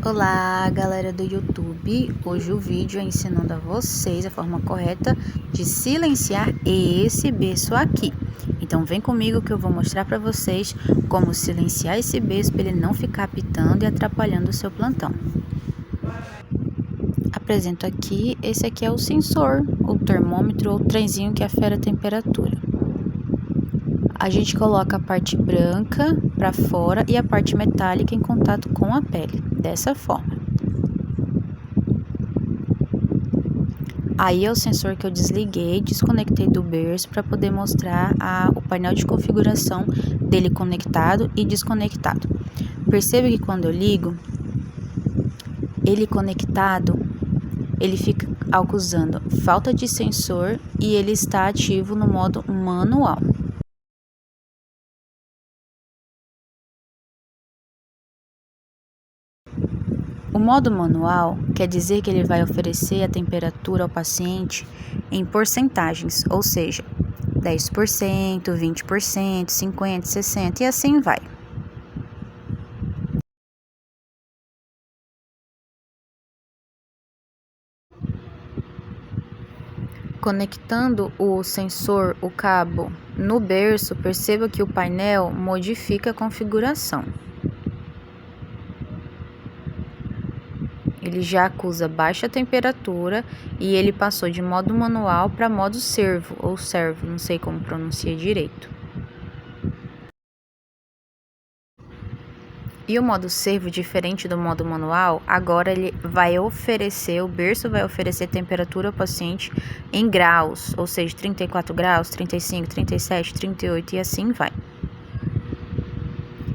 Olá, galera do YouTube. Hoje o vídeo é ensinando a vocês a forma correta de silenciar esse berço aqui. Então vem comigo que eu vou mostrar para vocês como silenciar esse berço para ele não ficar apitando e atrapalhando o seu plantão. Apresento aqui, esse aqui é o sensor, o termômetro ou o trenzinho que afere a temperatura. A gente coloca a parte branca para fora e a parte metálica em contato com a pele, dessa forma. Aí é o sensor que eu desliguei, desconectei do berço para poder mostrar o painel de configuração dele conectado e desconectado. Perceba que quando eu ligo, ele conectado, ele fica acusando falta de sensor e ele está ativo no modo manual. O modo manual quer dizer que ele vai oferecer a temperatura ao paciente em porcentagens, ou seja, 10%, 20%, 50%, 60% e assim vai. Conectando o sensor, o cabo, no berço, perceba que o painel modifica a configuração. Ele já acusa baixa temperatura e ele passou de modo manual para modo servo ou servo, não sei como pronuncia direito. E o modo servo, diferente do modo manual, agora ele vai oferecer, o berço vai oferecer temperatura ao paciente em graus, ou seja, 34 graus, 35, 37, 38 e assim vai.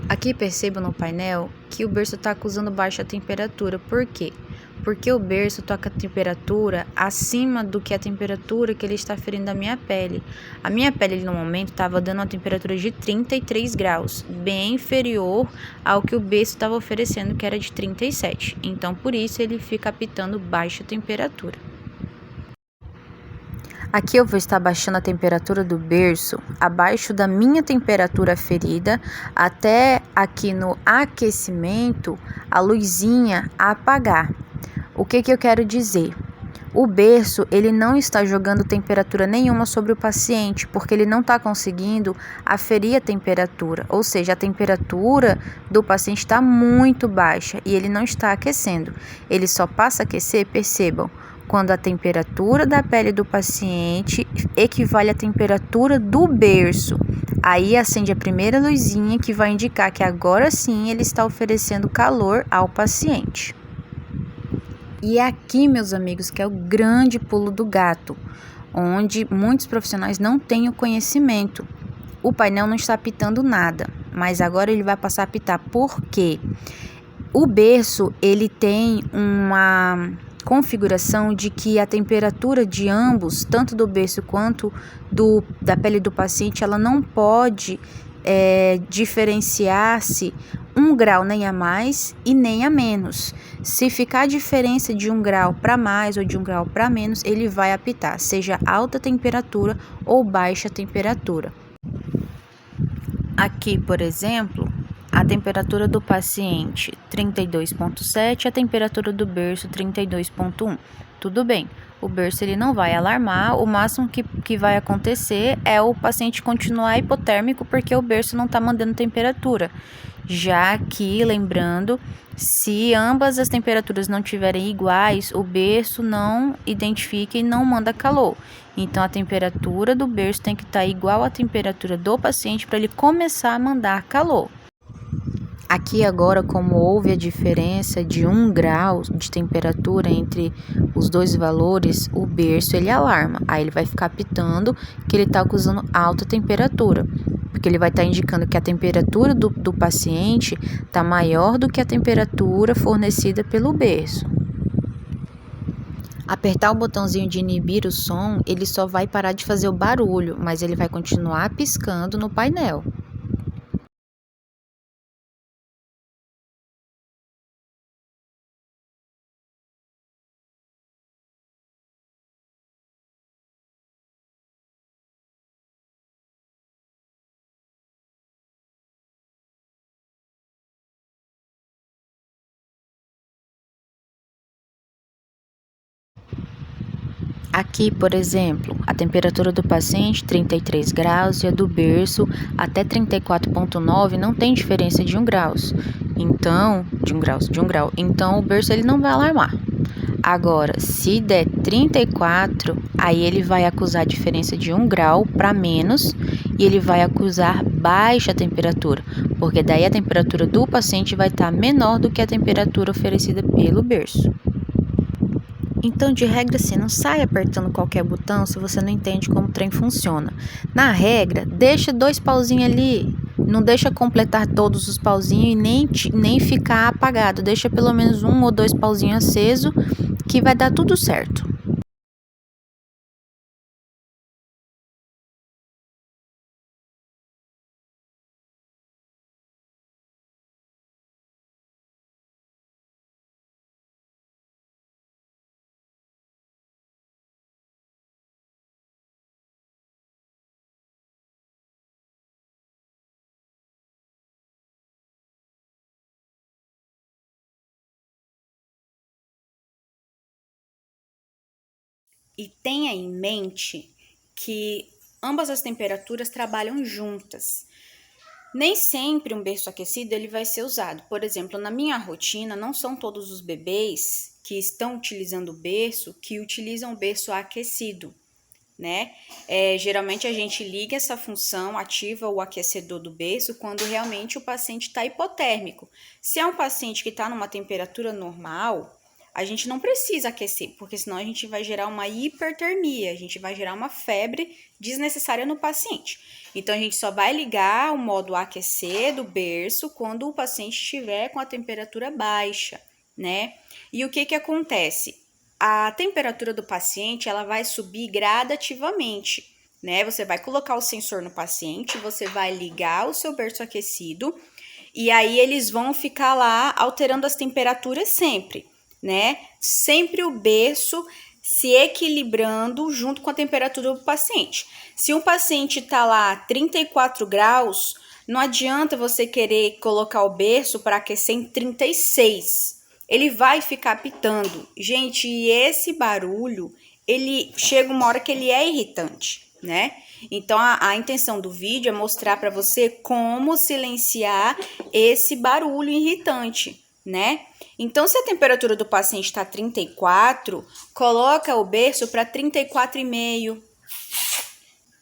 Aqui percebo no painel que o berço está acusando baixa temperatura. Por quê? Porque o berço toca a temperatura acima do que a temperatura que ele está ferindo a minha pele. A minha pele no momento estava dando uma temperatura de 33 graus, bem inferior ao que o berço estava oferecendo, que era de 37. Então, por isso, ele fica apitando baixa temperatura. Aqui eu vou estar baixando a temperatura do berço abaixo da minha temperatura ferida, até aqui no aquecimento, a luzinha apagar. O que eu quero dizer? O berço, ele não está jogando temperatura nenhuma sobre o paciente, porque ele não está conseguindo aferir a temperatura, ou seja, a temperatura do paciente está muito baixa e ele não está aquecendo. Ele só passa a aquecer, percebam, quando a temperatura da pele do paciente equivale à temperatura do berço. Aí acende a primeira luzinha que vai indicar que agora sim ele está oferecendo calor ao paciente. E é aqui, meus amigos, que é o grande pulo do gato, onde muitos profissionais não têm o conhecimento. O painel não está apitando nada, mas agora ele vai passar a apitar. Por quê? O berço, ele tem uma configuração de que a temperatura de ambos, tanto do berço quanto da pele do paciente, ela não pode diferenciar-se 1 grau nem a mais e nem a menos. Se ficar a diferença de 1 grau para mais ou de 1 grau para menos, ele vai apitar, seja alta temperatura ou baixa temperatura. Aqui, por exemplo, a temperatura do paciente 32,7, a temperatura do berço 32,1. Tudo bem, o berço ele não vai alarmar, o máximo que vai acontecer é o paciente continuar hipotérmico porque o berço não está mandando temperatura. Já que, lembrando, se ambas as temperaturas não tiverem iguais, o berço não identifica e não manda calor. Então, a temperatura do berço tem que estar igual à temperatura do paciente para ele começar a mandar calor. Aqui agora, como houve a diferença de 1 grau de temperatura entre os dois valores, o berço ele alarma. Aí ele vai ficar apitando que ele está acusando alta temperatura, porque ele vai estar indicando que a temperatura do paciente está maior do que a temperatura fornecida pelo berço. Apertar o botãozinho de inibir o som, ele só vai parar de fazer o barulho, mas ele vai continuar piscando no painel. Aqui, por exemplo, a temperatura do paciente 33 graus e a do berço até 34,9 não tem diferença de 1 grau. Então, de um grau. Então o berço ele não vai alarmar. Agora, se der 34, aí ele vai acusar a diferença de 1 grau para menos e ele vai acusar baixa temperatura, porque daí a temperatura do paciente vai estar menor do que a temperatura oferecida pelo berço. Então, de regra, assim, não sai apertando qualquer botão se você não entende como o trem funciona. Na regra, deixa 2 pauzinhos ali, não deixa completar todos os pauzinhos e nem ficar apagado. Deixa pelo menos 1 ou 2 pauzinhos aceso, que vai dar tudo certo. E tenha em mente que ambas as temperaturas trabalham juntas. Nem sempre um berço aquecido ele vai ser usado. Por exemplo, na minha rotina, não são todos os bebês que estão utilizando o berço que utilizam o berço aquecido, né? Geralmente a gente liga essa função, ativa o aquecedor do berço quando realmente o paciente está hipotérmico. Se é um paciente que está numa temperatura normal, a gente não precisa aquecer, porque senão a gente vai gerar uma hipertermia, a gente vai gerar uma febre desnecessária no paciente. Então, a gente só vai ligar o modo aquecer do berço quando o paciente estiver com a temperatura baixa, né? E o que acontece? A temperatura do paciente, ela vai subir gradativamente, né? Você vai colocar o sensor no paciente, você vai ligar o seu berço aquecido, e aí eles vão ficar lá alterando as temperaturas sempre, né? Sempre o berço se equilibrando junto com a temperatura do paciente. Se um paciente tá lá 34 graus, não adianta você querer colocar o berço para aquecer em 36. Ele vai ficar pitando. Gente, e esse barulho, ele chega uma hora que ele é irritante, né? Então, a intenção do vídeo é mostrar para você como silenciar esse barulho irritante, né? Então, se a temperatura do paciente está 34, coloca o berço para 34,5.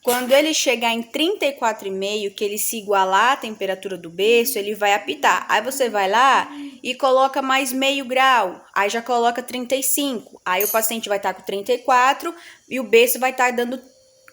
Quando ele chegar em 34,5, que ele se igualar à temperatura do berço, ele vai apitar. Aí você vai lá e coloca mais meio grau. Aí já coloca 35. Aí o paciente vai estar com 34 e o berço vai estar dando...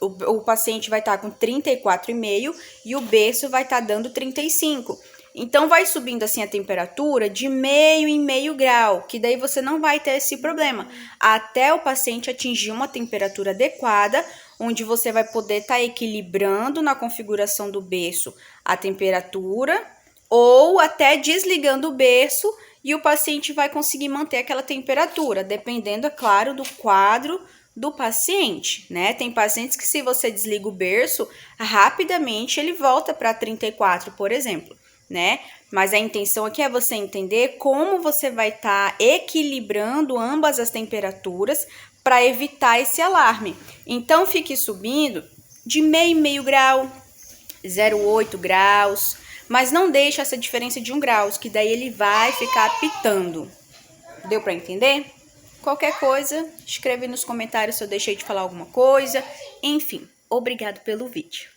O paciente vai estar com 34,5 e o berço vai estar dando 35. Então, vai subindo assim a temperatura de meio em meio grau, que daí você não vai ter esse problema, até o paciente atingir uma temperatura adequada, onde você vai poder estar equilibrando na configuração do berço a temperatura, ou até desligando o berço e o paciente vai conseguir manter aquela temperatura, dependendo, é claro, do quadro do paciente, né? Tem pacientes que se você desliga o berço, rapidamente ele volta para 34, por exemplo, né? Mas a intenção aqui é você entender como você vai estar equilibrando ambas as temperaturas para evitar esse alarme. Então, fique subindo de meio grau, 0,8 graus, mas não deixe essa diferença de 1 grau, que daí ele vai ficar pitando. Deu para entender? Qualquer coisa, escreve nos comentários se eu deixei de falar alguma coisa. Enfim, obrigado pelo vídeo.